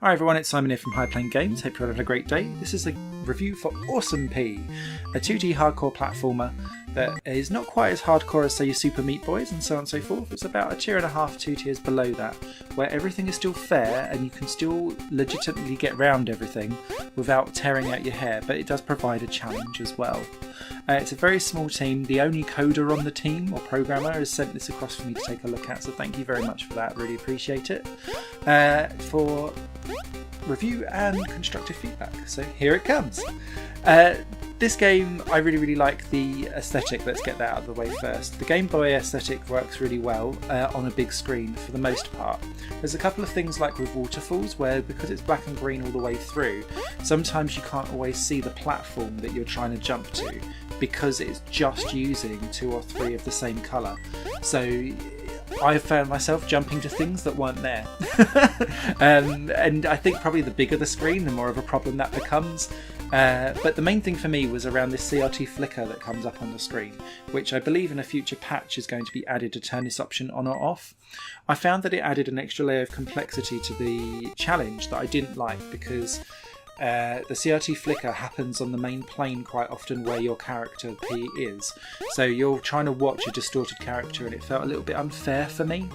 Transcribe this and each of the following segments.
Hi everyone, it's Simon here from High Plane Games. Hope you're having a great day. This is a review for Awesome P, a 2D hardcore platformer that is not quite as hardcore as, say, your Super Meat Boys and so on and so forth. It's about a tier and a half, 2 tiers below that, where everything is still fair and you can still legitimately get round everything without tearing out your hair, but it does provide a challenge as well. It's a very small team. The only coder on the team, or programmer, has sent this across for me to take a look at, so thank you very much for that. Really appreciate it. For review and constructive feedback. So here it comes. This game, I really like the aesthetic. Let's get that out of the way first. The Gameboy aesthetic works really well on a big screen for the most part. There's a couple of things like with waterfalls where, because it's black and green all the way through, sometimes you can't always see the platform that you're trying to jump to because it's just using 2 or 3 of the same colour. So I found myself jumping to things that weren't there. And I think probably the bigger the screen, the more of a problem that becomes. But the main thing for me was around this CRT flicker that comes up on the screen, which I believe in a future patch is going to be added to turn this option on or off. I found that it added an extra layer of complexity to the challenge that I didn't like, because the CRT flicker happens on the main plane quite often where your character P is. So you're trying to watch a distorted character, and it felt a little bit unfair for me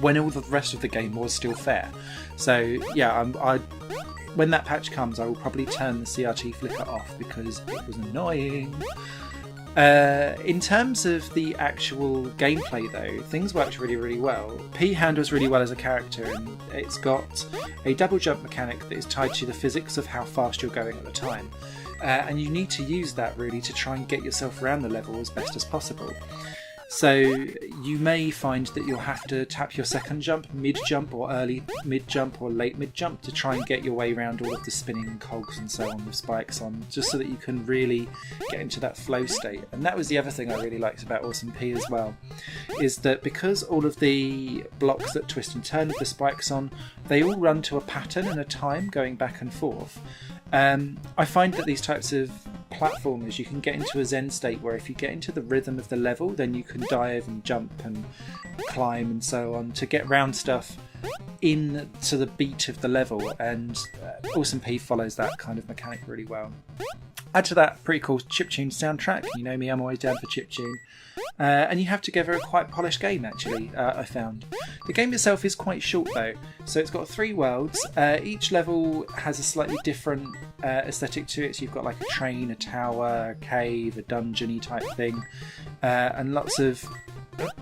when all the rest of the game was still fair. So yeah, when that patch comes, I will probably turn the CRT flicker off because it was annoying. In terms of the actual gameplay though, things worked really well. P handles really well as a character, and it's got a double jump mechanic that is tied to the physics of how fast you're going at the time. And you need to use that really to try and get yourself around the level as best as possible. So you may find that you'll have to tap your second jump, mid-jump or early mid-jump or late mid-jump to try and get your way around all of the spinning cogs and so on with spikes on, just so that you can really get into that flow state. And that was the other thing I really liked about Awesome P as well, is that because all of the blocks that twist and turn with the spikes on, they all run to a pattern and a time going back and forth. I find that these types of platformers, you can get into a zen state where if you get into the rhythm of the level, then you can dive and jump and climb and so on to get round stuff into the beat of the level, and Awesome P follows that kind of mechanic really well. Add to that pretty cool chiptune soundtrack. You know me, I'm always down for chiptune. And you have together a quite polished game actually, I found. The game itself is quite short though, so it's got 3 worlds. Each level has a slightly different aesthetic to it, so you've got like a train, a tower, a cave, a dungeon-y type thing, and lots of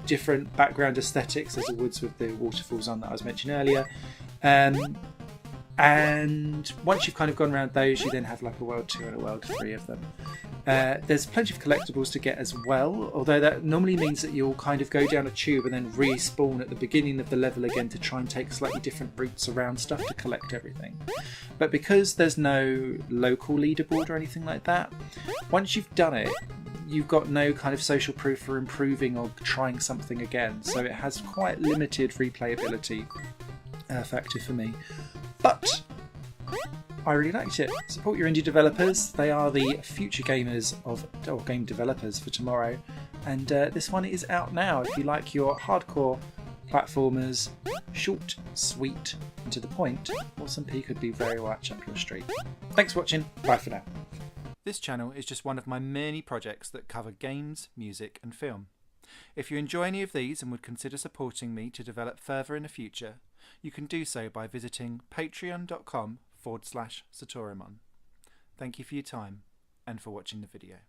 different background aesthetics. There's the woods with the waterfalls on that I was mentioning earlier. And once you've kind of gone around those, you then have like a world 2 and a world 3 of them. There's plenty of collectibles to get as well, although that normally means that you'll kind of go down a tube and then respawn at the beginning of the level again to try and take slightly different routes around stuff to collect everything. But because there's no local leaderboard or anything like that, once you've done it, you've got no kind of social proof for improving or trying something again, so it has quite limited replayability factor for me. But I really liked it. Support your indie developers. They are the future gamers or game developers for tomorrow. And this one is out now. If you like your hardcore platformers, short, sweet, and to the point, Awesome P could be very much up your street. Thanks for watching. Bye for now. This channel is just one of my many projects that cover games, music, and film. If you enjoy any of these and would consider supporting me to develop further in the future, you can do so by visiting patreon.com/Satoramon. Thank you for your time and for watching the video.